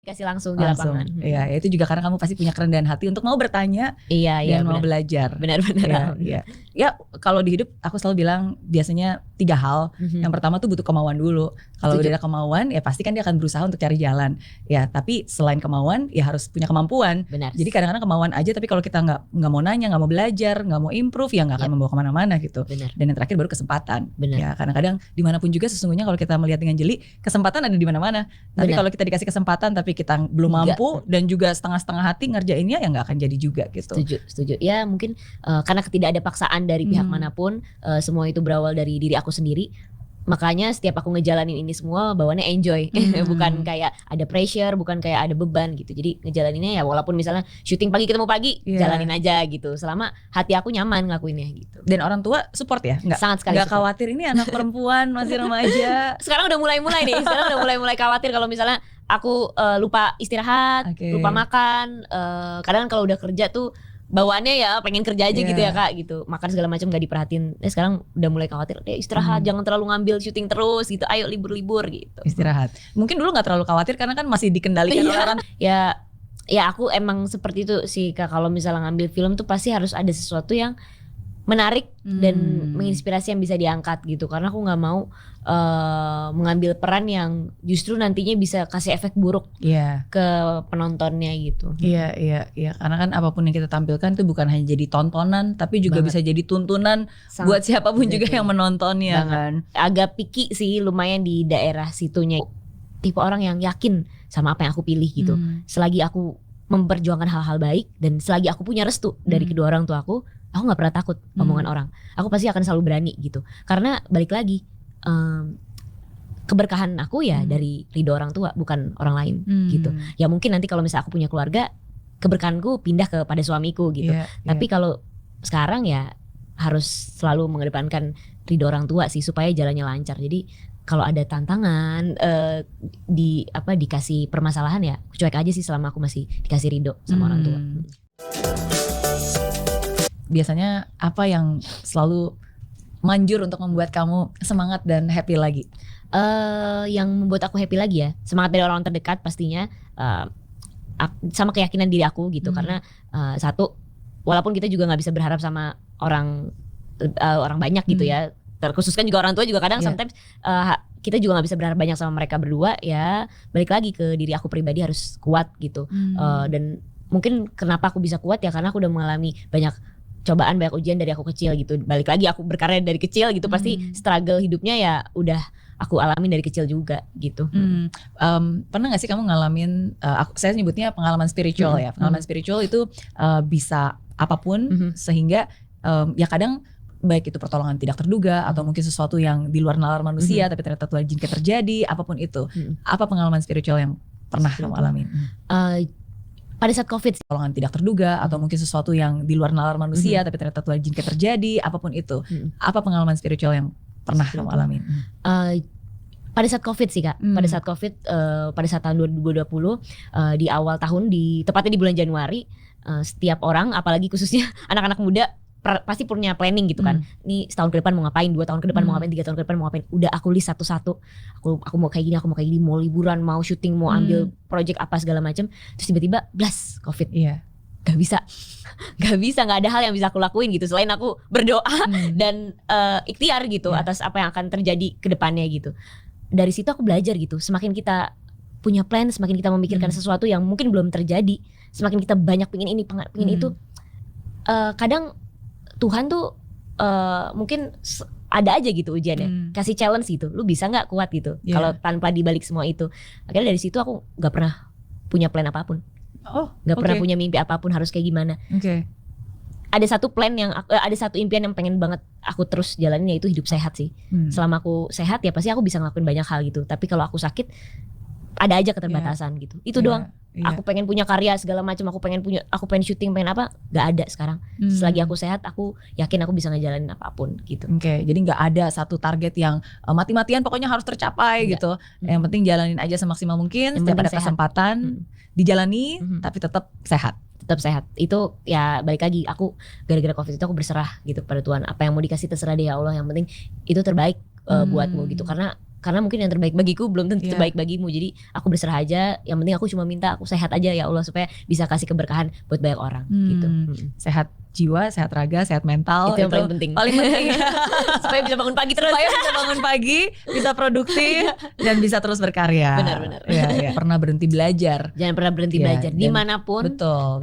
Kasih langsung di lapangan. Iya, itu juga karena kamu pasti punya kerendahan hati untuk mau bertanya dan mau belajar. Benar-benar. Ya, kalau di hidup aku selalu bilang biasanya 3 hal. Yang pertama tuh butuh kemauan dulu. Kalau udah ada kemauan, ya pasti kan dia akan berusaha untuk cari jalan. Ya, tapi selain kemauan, ya harus punya kemampuan. Benar. Jadi kadang-kadang kemauan aja, tapi kalau kita nggak mau nanya, nggak mau belajar, nggak mau improve, ya nggak akan membawa kemana-mana gitu. Benar. Dan yang terakhir baru kesempatan. Benar. Ya, kadang-kadang dimanapun juga sesungguhnya kalau kita melihat dengan jeli, kesempatan ada di mana-mana. Tapi kalau kita dikasih kesempatan, tapi kita belum mampu dan juga setengah-setengah hati ngerjainnya, ya nggak akan jadi juga gitu. Setuju. Ya mungkin karena tidak ada paksaan dari pihak manapun, semua itu berawal dari diri aku sendiri. Makanya setiap aku ngejalanin ini semua bawaannya enjoy. Bukan kayak ada pressure, bukan kayak ada beban gitu. Jadi ngejalaninnya ya walaupun misalnya syuting pagi ketemu pagi, jalanin aja gitu. Selama hati aku nyaman ngelakuinnya gitu. Dan orang tua support ya? Sangat sekali support. Khawatir ini anak perempuan masih remaja. Sekarang udah mulai nih. Sekarang udah mulai khawatir kalau misalnya aku lupa istirahat, lupa makan. Kadang kalau udah kerja tuh bawaannya ya pengen kerja aja gitu ya Kak gitu. Makan segala macam gak diperhatiin. Sekarang udah mulai khawatir. Istirahat, jangan terlalu ngambil syuting terus gitu. Ayo libur-libur gitu. Istirahat. Mungkin dulu gak terlalu khawatir karena kan masih dikendalikan oleh orang. Ya aku emang seperti itu sih Kak. Kalau misalnya ngambil film tuh pasti harus ada sesuatu yang menarik dan menginspirasi yang bisa diangkat gitu. Karena aku gak mau mengambil peran yang justru nantinya bisa kasih efek buruk ke penontonnya gitu. Iya. Karena kan apapun yang kita tampilkan itu bukan hanya jadi tontonan, tapi juga bisa jadi tuntunan buat siapapun juga yang menontonnya kan. Agak picky sih lumayan di daerah situnya. Tipe orang yang yakin sama apa yang aku pilih gitu. Selagi aku memperjuangkan hal-hal baik dan selagi aku punya restu dari kedua orang tua aku gak pernah takut omongan orang. Aku pasti akan selalu berani gitu. Karena balik lagi keberkahan aku ya dari ridho orang tua, bukan orang lain gitu. Ya mungkin nanti kalau misalnya aku punya keluarga, keberkahanku pindah kepada suamiku gitu. Tapi kalau sekarang ya harus selalu mengedepankan ridho orang tua sih supaya jalannya lancar. Jadi kalau ada tantangan dikasih permasalahan ya cuek aja sih selama aku masih dikasih ridho sama orang tua. Biasanya apa yang selalu manjur untuk membuat kamu semangat dan happy lagi? Yang membuat aku happy lagi ya semangat dari orang terdekat pastinya, sama keyakinan diri aku gitu. Karena satu, walaupun kita juga nggak bisa berharap sama orang banyak gitu ya, terkhususkan juga orang tua juga kadang sometimes kita juga nggak bisa berharap banyak sama mereka berdua ya. Balik lagi ke diri aku pribadi harus kuat gitu. Dan mungkin kenapa aku bisa kuat ya karena aku udah mengalami banyak cobaan, banyak ujian dari aku kecil gitu. Balik lagi aku berkarya dari kecil gitu, pasti struggle hidupnya ya udah aku alamin dari kecil juga gitu. Pernah gak sih kamu ngalamin, saya nyebutnya pengalaman spiritual ya. Pengalaman spiritual itu bisa apapun sehingga ya kadang baik itu pertolongan tidak terduga atau mungkin sesuatu yang di luar nalar manusia tapi ternyata Tuhan izinkan terjadi, apapun itu. Apa pengalaman spiritual yang pernah kamu alamin? Pada saat COVID sih. Pertolongan tidak terduga atau mungkin sesuatu yang di luar nalar manusia tapi ternyata Tuhan izinkan terjadi, apapun itu. Apa pengalaman spiritual yang pernah kamu alamin? Pada saat COVID sih Kak. Pada saat COVID, pada saat tahun 2020 di awal tahun, tepatnya di bulan Januari, setiap orang apalagi khususnya anak-anak muda pasti punya planning gitu kan. Nih setahun ke depan mau ngapain, 2 tahun ke depan mau ngapain, 3 tahun ke depan mau ngapain. Udah aku list satu-satu. Aku mau kayak gini, aku mau kayak gini, mau liburan, mau syuting, mau ambil project apa segala macam. Terus tiba-tiba blast COVID. Gak bisa, gak ada hal yang bisa aku lakuin gitu selain aku berdoa dan ikhtiar gitu atas apa yang akan terjadi ke depannya gitu. Dari situ aku belajar gitu. Semakin kita punya plan, semakin kita memikirkan sesuatu yang mungkin belum terjadi, semakin kita banyak pingin ini, pingin itu. Kadang Tuhan tuh mungkin ada aja gitu ujiannya, kasih challenge gitu, lu bisa nggak kuat gitu kalau tanpa dibalik semua itu. Akhirnya dari situ aku nggak pernah punya plan apapun, nggak pernah punya mimpi apapun harus kayak gimana. Ada satu plan yang ada satu impian yang pengen banget aku terus jalanin, yaitu hidup sehat sih. Selama aku sehat ya pasti aku bisa ngelakuin banyak hal gitu. Tapi kalau aku sakit ada aja keterbatasan gitu. Itu doang. Aku pengen punya karya segala macam, aku pengen syuting, pengen apa, gak ada sekarang. Selagi aku sehat, aku yakin aku bisa ngejalanin apapun gitu. Jadi gak ada satu target yang mati-matian pokoknya harus tercapai gitu. Yang penting jalanin aja semaksimal mungkin, setiap ada kesempatan dijalani, tapi tetap sehat. Itu ya balik lagi, aku gara-gara COVID itu aku berserah gitu pada Tuhan. Apa yang mau dikasih terserah deh ya Allah, yang penting itu terbaik buatmu gitu. Karena karena mungkin yang terbaik bagiku belum tentu terbaik bagimu. Jadi aku berserah aja. Yang penting aku cuma minta aku sehat aja ya Allah, supaya bisa kasih keberkahan buat banyak orang gitu. Sehat jiwa, sehat raga, sehat mental, itu yang paling penting. Paling penting. Supaya bisa bangun pagi terus. Supaya bisa bangun pagi, bisa produktif dan bisa terus berkarya. Benar-benar. Ya. Pernah berhenti belajar. Jangan pernah berhenti belajar dimanapun. Betul.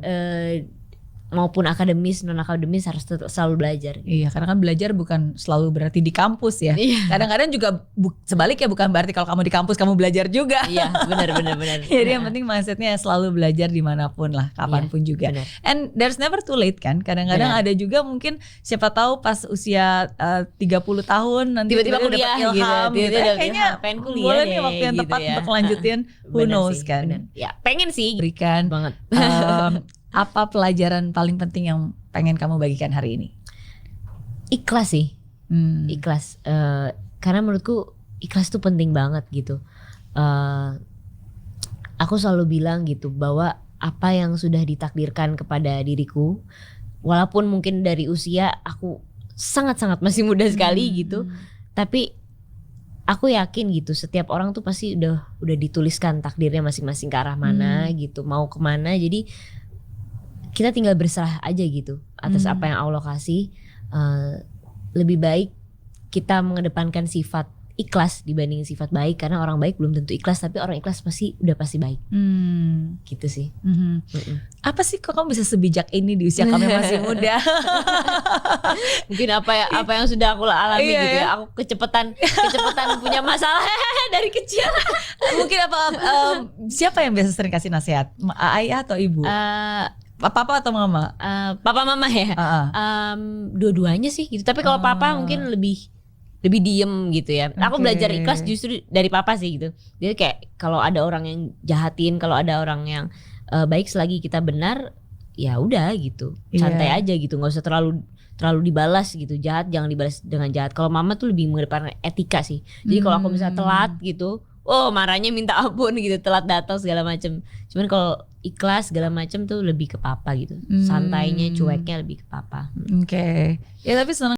Maupun akademis, non akademis harus selalu belajar. Iya, karena kan belajar bukan selalu berarti di kampus ya. Kadang-kadang juga sebaliknya, bukan berarti kalau kamu di kampus kamu belajar juga. Iya, benar. Jadi yang penting mindsetnya selalu belajar dimanapun lah, kapanpun juga. Benar. And there's never too late kan. Kadang-kadang ada juga mungkin siapa tahu pas usia 30 tahun nanti tiba-tiba kuliah ilham gitu. Kayaknya pengen kuliah boleh nih waktu yang gitu tepat ya. untuk lanjutin. Who knows kan. Bener. Ya, pengen sih. Berikan banget. Apa pelajaran paling penting yang pengen kamu bagikan hari ini? Ikhlas sih. Ikhlas. Karena menurutku ikhlas tuh penting banget gitu. Aku selalu bilang gitu bahwa apa yang sudah ditakdirkan kepada diriku, walaupun mungkin dari usia aku sangat-sangat masih muda sekali gitu, tapi aku yakin gitu setiap orang tuh pasti udah dituliskan takdirnya masing-masing ke arah mana gitu, mau kemana. Jadi kita tinggal berserah aja gitu atas apa yang Allah kasih. Lebih baik kita mengedepankan sifat ikhlas dibanding sifat baik, karena orang baik belum tentu ikhlas, tapi orang ikhlas pasti baik. Gitu sih. Apa sih kok kamu bisa sebijak ini di usia kamu masih muda? Mungkin apa yang sudah aku alami gitu ya. Aku kecepatan punya masalah dari kecil. Mungkin siapa yang biasa sering kasih nasihat? Ayah atau ibu? Papa atau mama? Papa mama ya. Dua-duanya sih gitu. Tapi kalau papa mungkin lebih diem gitu ya. Aku belajar ikhlas justru dari papa sih gitu. Dia kayak kalau ada orang yang jahatin, kalau ada orang yang baik, selagi kita benar ya udah gitu. Santai aja gitu. Nggak usah terlalu dibalas gitu. Jahat jangan dibalas dengan jahat. Kalau mama tuh lebih mengedepankan etika sih. Jadi kalau aku misalnya telat gitu, marahnya minta ampun gitu, telat datang segala macem. Cuman kalau ikhlas segala macem tuh lebih ke papa gitu. Santainya, cueknya lebih ke papa. Oke. Ya tapi senang